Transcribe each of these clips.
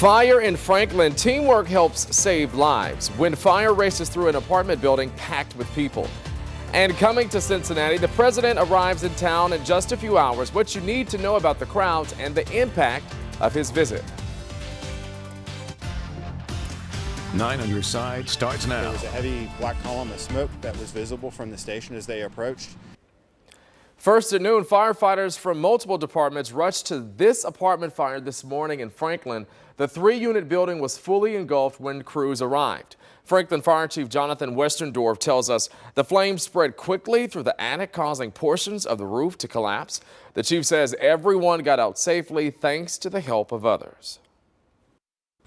Fire in Franklin. Teamwork helps save lives when fire races through an apartment building packed with people. And coming to Cincinnati, the president arrives in town in just a few hours. What you need to know about the crowds and the impact of his visit. 9 on your side starts now. There was a heavy black column of smoke that was visible from the station as they approached. First at noon, firefighters from multiple departments rushed to this apartment fire this morning in Franklin. The 3-unit building was fully engulfed when crews arrived. Franklin Fire Chief Jonathan Westerndorf tells us the flames spread quickly through the attic, causing portions of the roof to collapse. The chief says everyone got out safely thanks to the help of others.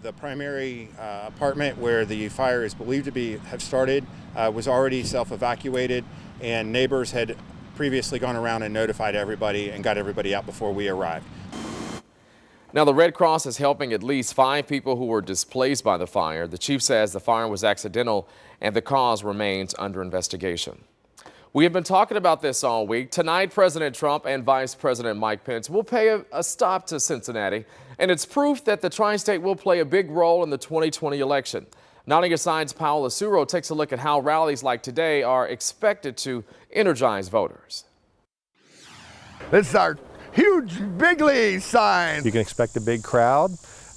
The primary apartment where the fire is believed to have started was already self-evacuated, and neighbors had previously gone around and notified everybody and got everybody out before we arrived. Now, the Red Cross is helping at least 5 people who were displaced by the fire. The chief says the fire was accidental and the cause remains under investigation. We have been talking about this all week. Tonight, President Trump and Vice President Mike Pence will pay a stop to Cincinnati, and it's proof that the tri-state will play a big role in the 2020 election. Nodding Aside's Powell Asuro takes a look at how rallies like today are expected to energize voters. This is our huge big league sign. You can expect a big crowd.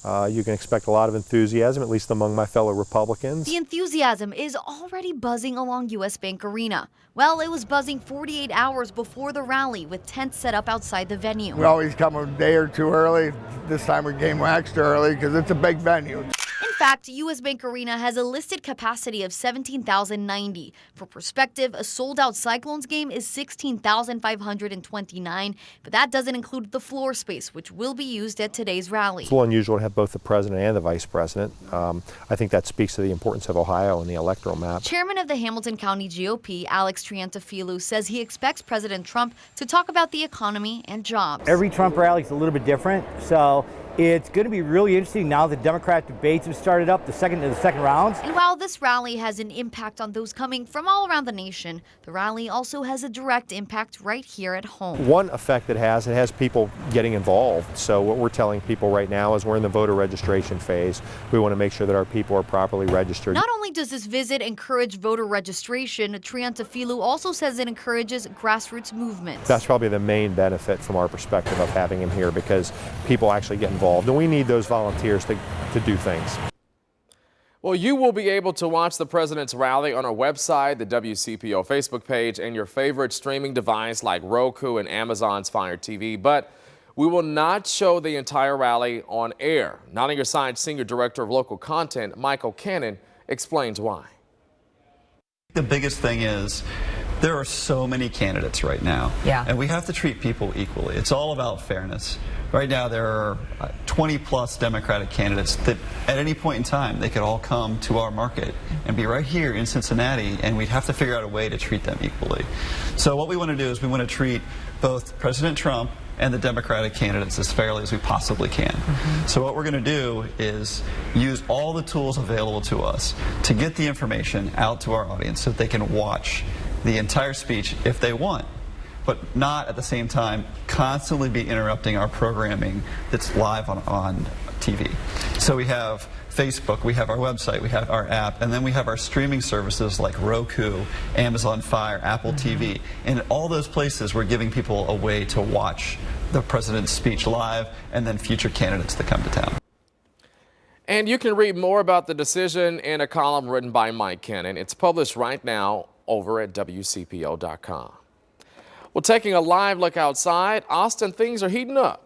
You can expect a lot of enthusiasm, at least among my fellow Republicans. The enthusiasm is already buzzing along U.S. Bank Arena. Well, it was buzzing 48 hours before the rally with tents set up outside the venue. We always come a day or two early. This time we came extra early because it's a big venue. In fact, U.S. Bank Arena has a listed capacity of 17,090. For perspective, a sold-out Cyclones game is 16,529, but that doesn't include the floor space, which will be used at today's rally. It's a little unusual to have both the president and the vice president. I think that speaks to the importance of Ohio and the electoral map. Chairman of the Hamilton County GOP, Alex Triantafilou, says he expects President Trump to talk about the economy and jobs. Every Trump rally is a little bit different, so it's going to be really interesting now the Democrat debates have started up, the second rounds. And while this rally has an impact on those coming from all around the nation, the rally also has a direct impact right here at home. One effect it has people getting involved. So what we're telling people right now is we're in the voter registration phase. We want to make sure that our people are properly registered. Not only does this visit encourage voter registration, Triantafilou also says it encourages grassroots movements. That's probably the main benefit from our perspective of having him here, because people actually get involved. And we need those volunteers to do things. Well, you will be able to watch the president's rally on our website, the WCPO Facebook page, and your favorite streaming device like Roku and Amazon's Fire TV. But we will not show the entire rally on air. Nodding Aside Senior Director of Local Content, Michael Cannon, explains why. The biggest thing is there are so many candidates right now. Yeah. And we have to treat people equally. It's all about fairness. Right now there are 20 plus Democratic candidates that at any point in time they could all come to our market and be right here in Cincinnati, and we'd have to figure out a way to treat them equally. So what we want to do is we want to treat both President Trump and the Democratic candidates as fairly as we possibly can. So what we're going to do is use all the tools available to us to get the information out to our audience so that they can watch the entire speech if they want, but not at the same time constantly be interrupting our programming that's live on TV. So we have Facebook, we have our website, we have our app, and then we have our streaming services like Roku, Amazon Fire, Apple TV. And in all those places, we're giving people a way to watch the president's speech live and then future candidates that come to town. And you can read more about the decision in a column written by Mike Cannon. It's published right now over at WCPO.com. Well, taking a live look outside, Austin, things are heating up.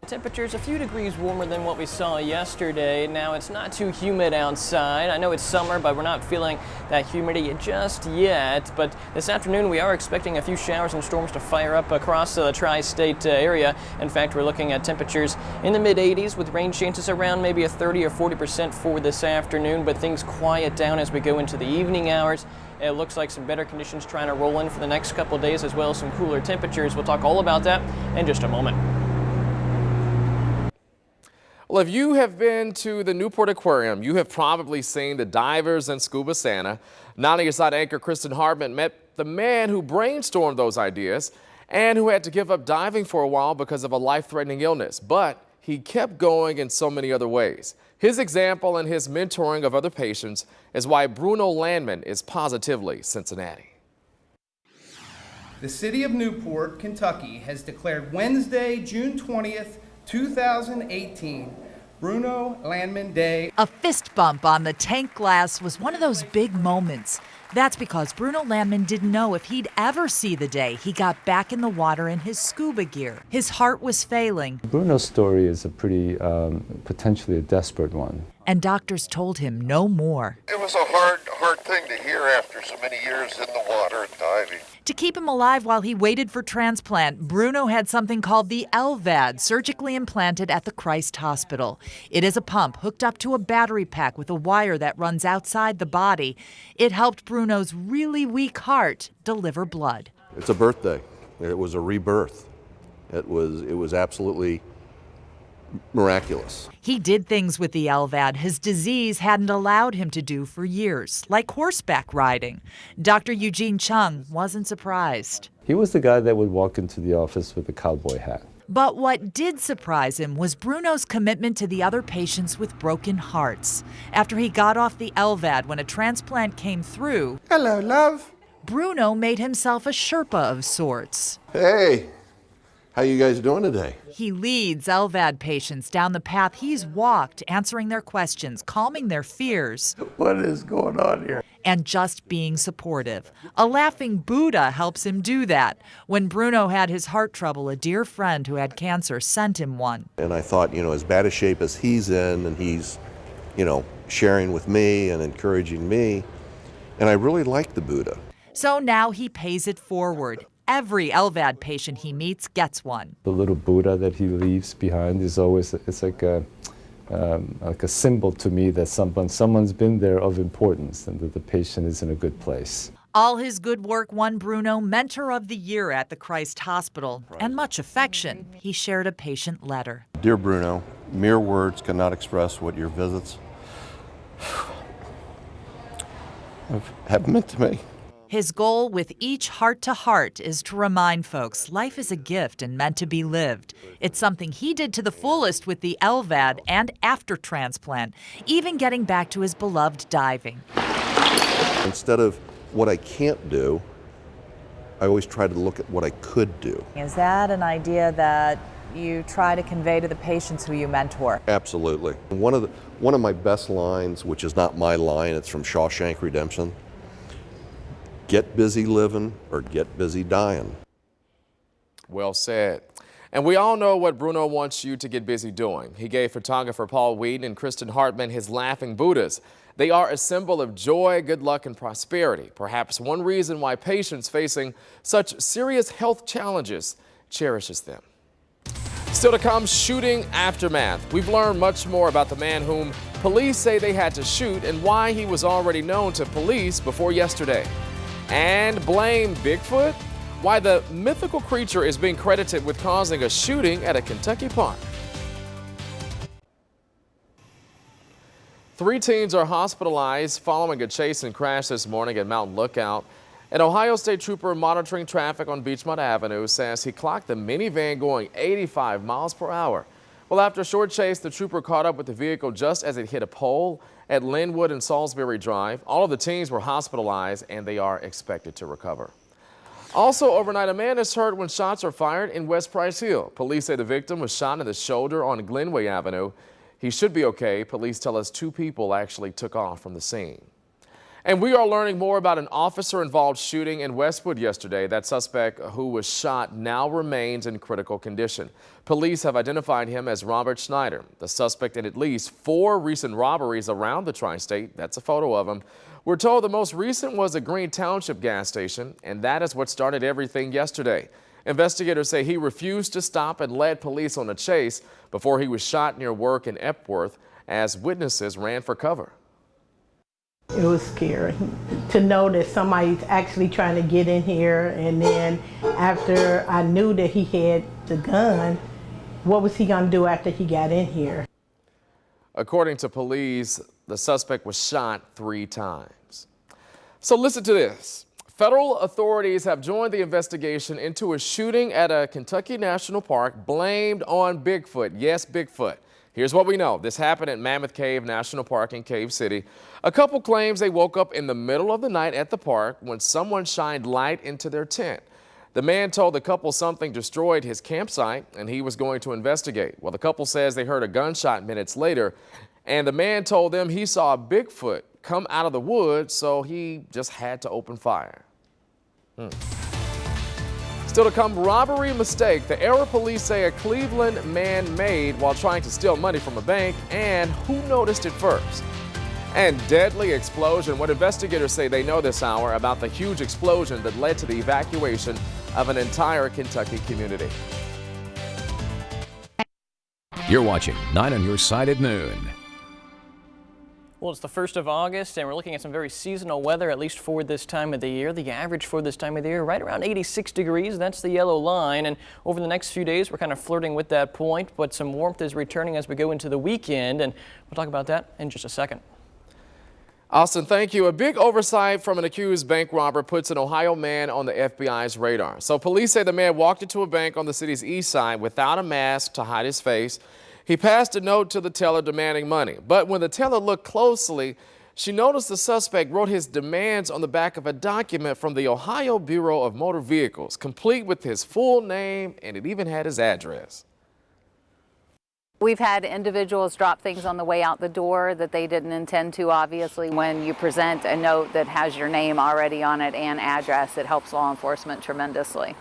Temperatures a few degrees warmer than what we saw yesterday. Now it's not too humid outside. I know it's summer, but we're not feeling that humidity just yet. But this afternoon we are expecting a few showers and storms to fire up across the tri-state area. In fact, we're looking at temperatures in the mid-80s with rain chances around maybe a 30 or 40% for this afternoon, but things quiet down as we go into the evening hours. It looks like some better conditions trying to roll in for the next couple of days, as well as some cooler temperatures. We'll talk all about that in just a moment. Well, if you have been to the Newport Aquarium, you have probably seen the divers and Scuba Santa. Nodding Aside anchor Kristen Hartman met the man who brainstormed those ideas and who had to give up diving for a while because of a life-threatening illness. But he kept going in so many other ways. His example and his mentoring of other patients is why Bruno Landman is positively Cincinnati. The city of Newport, Kentucky has declared Wednesday, June 20th, 2018, Bruno Landman Day. A fist bump on the tank glass was one of those big moments. That's because Bruno Landman didn't know if he'd ever see the day he got back in the water in his scuba gear. His heart was failing. Bruno's story is a pretty, potentially a desperate one. And doctors told him no more. It was a hard thing to hear after so many years in the water and diving. To keep him alive while he waited for transplant, Bruno had something called the LVAD surgically implanted at the Christ Hospital. It is a pump hooked up to a battery pack with a wire that runs outside the body. It helped Bruno's really weak heart deliver blood. It's a birthday. It was a rebirth. It was absolutely miraculous. He did things with the LVAD his disease hadn't allowed him to do for years, like horseback riding. Dr. Eugene Chung wasn't surprised. He was the guy that would walk into the office with a cowboy hat. But what did surprise him was Bruno's commitment to the other patients with broken hearts. After he got off the LVAD when a transplant came through, Hello, love. Bruno made himself a Sherpa of sorts. Hey, how you guys doing today? He leads LVAD patients down the path he's walked, answering their questions, calming their fears. What is going on here? And just being supportive. A laughing Buddha helps him do that. When Bruno had his heart trouble, a dear friend who had cancer sent him one. And I thought, as bad a shape as he's in, and he's, sharing with me and encouraging me, and I really like the Buddha. So now he pays it forward. Every LVAD patient he meets gets one. The little Buddha that he leaves behind is always, it's like a symbol to me that someone's been there of importance and that the patient is in a good place. All his good work won Bruno Mentor of the Year at the Christ Hospital, and much affection. He shared a patient letter. Dear Bruno, mere words cannot express what your visits have meant to me. His goal with each heart-to-heart is to remind folks life is a gift and meant to be lived. It's something he did to the fullest with the LVAD and after transplant, even getting back to his beloved diving. Instead of what I can't do, I always try to look at what I could do. Is that an idea that you try to convey to the patients who you mentor? Absolutely. One of my best lines, which is not my line, it's from Shawshank Redemption. Get busy living or get busy dying. Well said. And we all know what Bruno wants you to get busy doing. He gave photographer Paul Wheaton and Kristen Hartman his laughing Buddhas. They are a symbol of joy, good luck, and prosperity. Perhaps one reason why patients facing such serious health challenges cherishes them. Still to come, shooting aftermath. We've learned much more about the man whom police say they had to shoot and why he was already known to police before yesterday. And blame Bigfoot? Why the mythical creature is being credited with causing a shooting at a Kentucky park. 3 teens are hospitalized following a chase and crash this morning at Mountain Lookout. An Ohio State trooper monitoring traffic on Beachmont Avenue says he clocked the minivan going 85 miles per hour. Well, after a short chase, the trooper caught up with the vehicle just as it hit a pole at Linwood and Salisbury Drive. All of the teens were hospitalized and they are expected to recover. Also overnight, a man is hurt when shots are fired in West Price Hill. Police say the victim was shot in the shoulder on Glenway Avenue. He should be okay. Police tell us 2 people actually took off from the scene. And we are learning more about an officer-involved shooting in Westwood yesterday. That suspect who was shot now remains in critical condition. Police have identified him as Robert Schneider, the suspect in at least 4 recent robberies around the tri-state. That's a photo of him. We're told the most recent was a Green Township gas station, and that is what started everything yesterday. Investigators say he refused to stop and led police on a chase before he was shot near work in Epworth as witnesses ran for cover. It was scary to know that somebody's actually trying to get in here, and then after I knew that he had the gun, what was he going to do after he got in here? According to police, the suspect was shot 3 times. So listen to this. Federal authorities have joined the investigation into a shooting at a Kentucky National Park blamed on Bigfoot. Yes, Bigfoot. Here's what we know. This happened at Mammoth Cave National Park in Cave City. A couple claims they woke up in the middle of the night at the park when someone shined light into their tent. The man told the couple something destroyed his campsite and he was going to investigate. Well, the couple says they heard a gunshot minutes later, and the man told them he saw a Bigfoot come out of the woods, so he just had to open fire. Still to come, robbery mistake. The error police say a Cleveland man made while trying to steal money from a bank, and who noticed it first? And deadly explosion. What investigators say they know this hour about the huge explosion that led to the evacuation of an entire Kentucky community. You're watching 9 on your side at noon. Well, it's the 1st of August, and we're looking at some very seasonal weather, at least for this time of the year. The average for this time of the year, right around 86 degrees. That's the yellow line. And over the next few days, we're kind of flirting with that point, but some warmth is returning as we go into the weekend. And we'll talk about that in just a second. Austin, thank you. A big oversight from an accused bank robber puts an Ohio man on the FBI's radar. So police say the man walked into a bank on the city's east side without a mask to hide his face. He passed a note to the teller demanding money. But when the teller looked closely, she noticed the suspect wrote his demands on the back of a document from the Ohio Bureau of Motor Vehicles, complete with his full name, and it even had his address. We've had individuals drop things on the way out the door that they didn't intend to, obviously. When you present a note that has your name already on it and address, it helps law enforcement tremendously.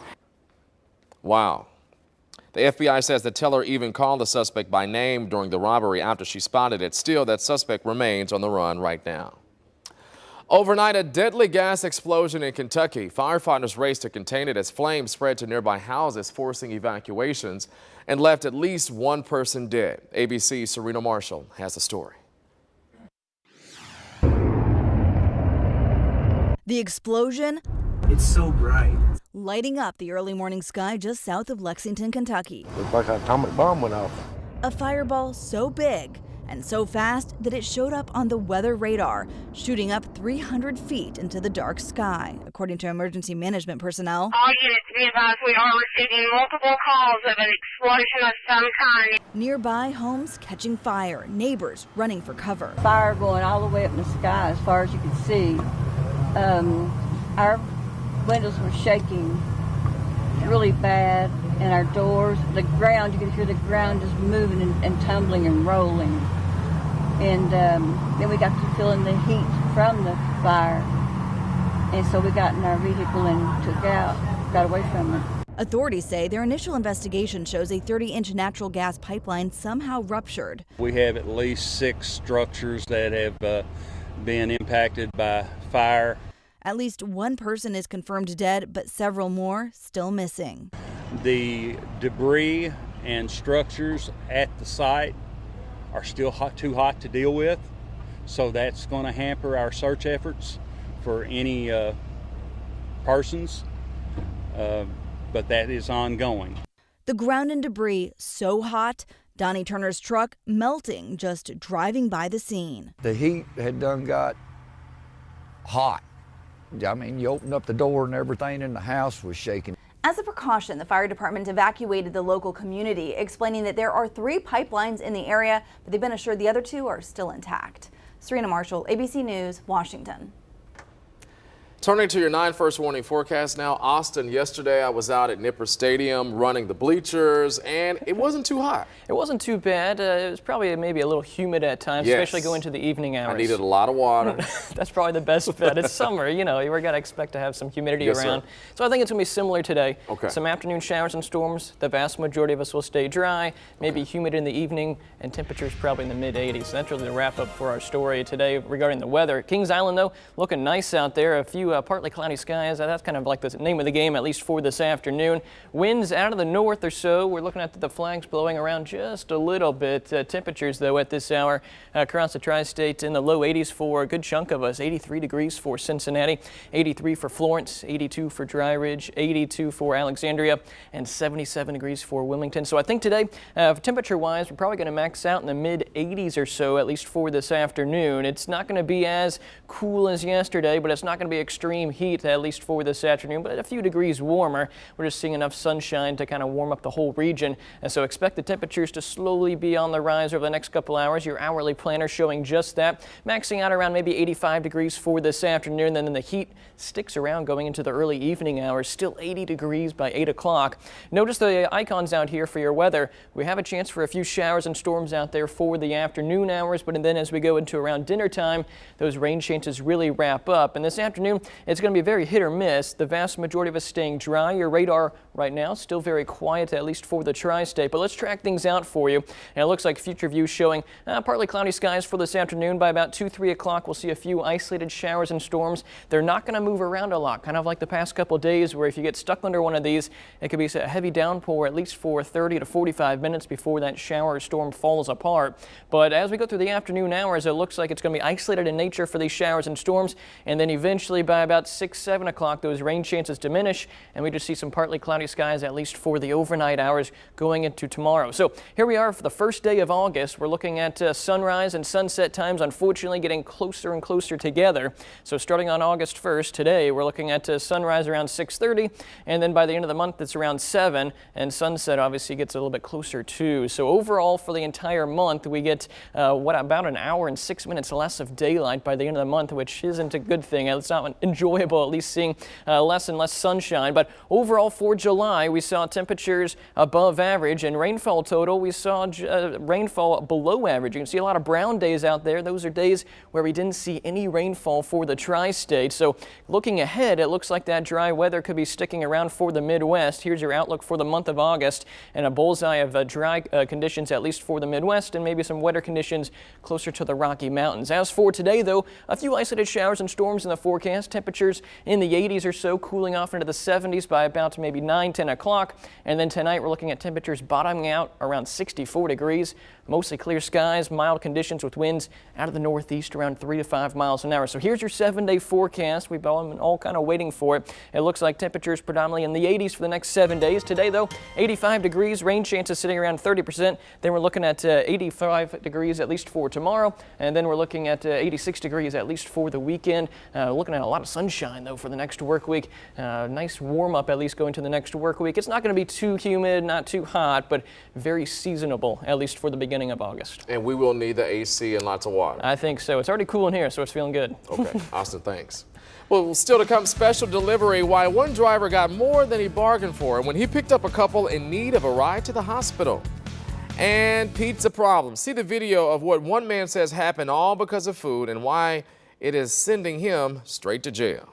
Wow. The FBI says the teller even called the suspect by name during the robbery after she spotted it. Still, that suspect remains on the run right now. Overnight, a deadly gas explosion in Kentucky. Firefighters raced to contain it as flames spread to nearby houses, forcing evacuations and left at least one person dead. ABC's Serena Marshall has the story. The explosion? It's so bright. Lighting up the early morning sky just south of Lexington, Kentucky. Looks like an atomic bomb went off. A fireball so big and so fast that it showed up on the weather radar, shooting up 300 feet into the dark sky. According to emergency management personnel, all units be advised we are receiving multiple calls of an explosion of some kind. Nearby homes catching fire, neighbors running for cover. Fire going all the way up in the sky as far as you can see. Our windows were shaking really bad, and our doors, the ground, you could hear the ground just moving and tumbling and rolling. And then we got to feeling the heat from the fire. And so we got in our vehicle and got away from it. Authorities say their initial investigation shows a 30-inch natural gas pipeline somehow ruptured. We have at least 6 structures that have been impacted by fire. At least one person is confirmed dead, but several more still missing. The debris and structures at the site are still too hot to deal with, so that's going to hamper our search efforts for any persons, but that is ongoing. The ground and debris so hot, Donnie Turner's truck melting just driving by the scene. The heat had done got hot. I mean, you opened up the door and everything in the house was shaking. As a precaution, the fire department evacuated the local community, explaining that there are 3 pipelines in the area, but they've been assured the other 2 are still intact. Serena Marshall, ABC News, Washington. Turning to your 9 first warning forecast now. Austin, yesterday I was out at Nipper Stadium running the bleachers, and it wasn't too hot. It wasn't too bad. It was probably maybe a little humid at times, yes, especially going to the evening hours. I needed a lot of water. That's probably the best bet. It's summer, you know, we're going to expect to have some humidity yes, around. Sir. So I think it's going to be similar today. Okay. Some afternoon showers and storms. The vast majority of us will stay dry, maybe humid in the evening, and temperatures probably in the mid-80s. So that's really the wrap up for our story today regarding the weather. Kings Island, though, looking nice out there. A few partly cloudy skies. That's kind of like the name of the game, at least for this afternoon. Winds out of the north or so. We're looking at the flags blowing around just a little bit. Temperatures, though, at this hour across the tri-state in the low 80s for a good chunk of us. 83 degrees for Cincinnati, 83 for Florence, 82 for Dry Ridge, 82 for Alexandria, and 77 degrees for Wilmington. So I think today, temperature-wise, we're probably going to max out in the mid-80s or so, at least for this afternoon. It's not going to be as cool as yesterday, but it's not going to be extreme. extreme heat, at least for this afternoon, but a few degrees warmer. We're just seeing enough sunshine to kind of warm up the whole region, and so expect the temperatures to slowly be on the rise over the next couple hours. Your hourly planner showing just that, maxing out around maybe 85 degrees for this afternoon. Then the heat sticks around going into the early evening hours, still 80 degrees by 8 o'clock. Notice the icons out here for your weather. We have a chance for a few showers and storms out there for the afternoon hours, but then as we go into around dinner time, those rain chances really wrap up. And this afternoon, it's going to be very hit or miss. The vast majority of us staying dry. Your radar right now still very quiet, at least for the tri-state, but let's track things out for you. And it looks like future views showing partly cloudy skies for this afternoon. By about 2-3 o'clock, we'll see a few isolated showers and storms. They're not going to move around a lot, kind of like the past couple days where if you get stuck under one of these, it could be a heavy downpour at least for 30 to 45 minutes before that shower or storm falls apart. But as we go through the afternoon hours, it looks like it's going to be isolated in nature for these showers and storms, and then eventually by about 6-7 o'clock, those rain chances diminish, and we just see some partly cloudy skies at least for the overnight hours going into tomorrow. So here we are for the first day of August. We're looking at sunrise and sunset times, unfortunately, getting closer and closer together. So starting on August 1st, today, we're looking at sunrise around 6:30, and then by the end of the month, it's around 7, and sunset obviously gets a little bit closer too. So overall, for the entire month, we get about an hour and 6 minutes less of daylight by the end of the month, which isn't a good thing. It's not enjoyable, at least seeing less and less sunshine. But overall, for July, we saw temperatures above average, and rainfall total, we saw rainfall below average. You can see a lot of brown days out there. Those are days where we didn't see any rainfall for the tri-state. So looking ahead, it looks like that dry weather could be sticking around for the Midwest. Here's your outlook for the month of August, and a bullseye of dry conditions at least for the Midwest, and maybe some wetter conditions closer to the Rocky Mountains. As for today, though, a few isolated showers and storms in the forecast. Temperatures in the 80s or so, cooling off into the 70s by about maybe 9-10 o'clock. And then tonight, we're looking at temperatures bottoming out around 64 degrees. Mostly clear skies, mild conditions with winds out of the northeast around 3 to 5 miles an hour. So here's your 7-day forecast. We've been all kind of waiting for it. It looks like temperatures predominantly in the 80s for the next 7 days. Today, though, 85 degrees, rain chances sitting around 30%. Then we're looking at 85 degrees at least for tomorrow. And then we're looking at 86 degrees at least for the weekend. Looking at a lot of sunshine, though, for the next work week. Nice warm up at least going to the next work week. It's not going to be too humid, not too hot, but very seasonable, at least for the beginning of August. And we will need the AC and lots of water. I think so. It's already cool in here, so it's feeling good. Okay, Austin, thanks. Well, still to come, special delivery, why one driver got more than he bargained for when he picked up a couple in need of a ride to the hospital. And pizza problems. See the video of what one man says happened all because of food and why it is sending him straight to jail.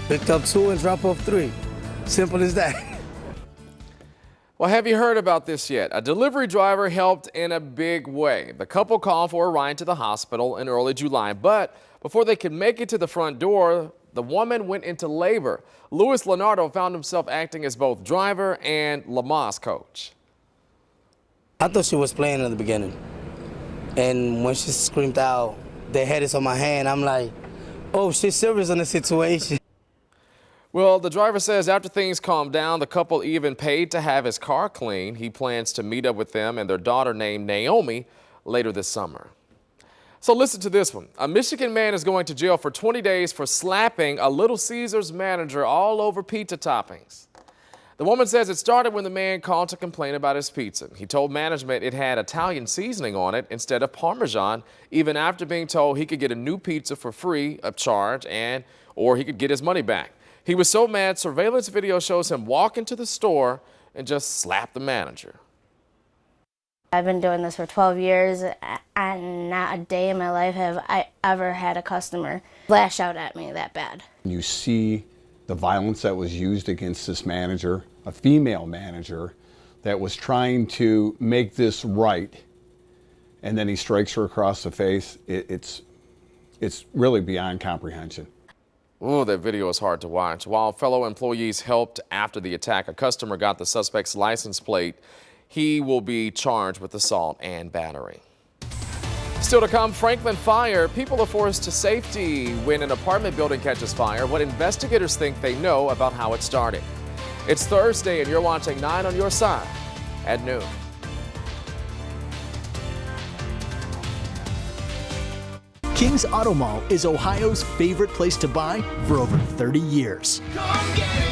Picked up 2 and drop off 3. Simple as that. Well, have you heard about this yet? A delivery driver helped in a big way. The couple called for a ride to the hospital in early July, but before they could make it to the front door, the woman went into labor. Luis Leonardo found himself acting as both driver and Lamaze coach. I thought she was playing in the beginning. And when she screamed out, the head is on my hand, I'm like, oh, she's serious in the situation. Well, the driver says after things calmed down, the couple even paid to have his car cleaned. He plans to meet up with them and their daughter named Naomi later this summer. So listen to this one. A Michigan man is going to jail for 20 days for slapping a Little Caesars manager all over pizza toppings. The woman says it started when the man called to complain about his pizza. He told management it had Italian seasoning on it instead of Parmesan, even after being told he could get a new pizza for free of charge or he could get his money back. He was so mad, surveillance video shows him walk into the store and just slap the manager. I've been doing this for 12 years, and not a day in my life have I ever had a customer lash out at me that bad. You see the violence that was used against this manager, a female manager, that was trying to make this right, and then he strikes her across the face. It's really beyond comprehension. Ooh, that video is hard to watch. While fellow employees helped after the attack, a customer got the suspect's license plate. He will be charged with assault and battery. Still to come, Franklin fire. People are forced to safety when an apartment building catches fire. What investigators think they know about how it started. It's Thursday and you're watching 9 on Your Side at noon. King's Auto Mall is Ohio's favorite place to buy for over 30 years. Come get it.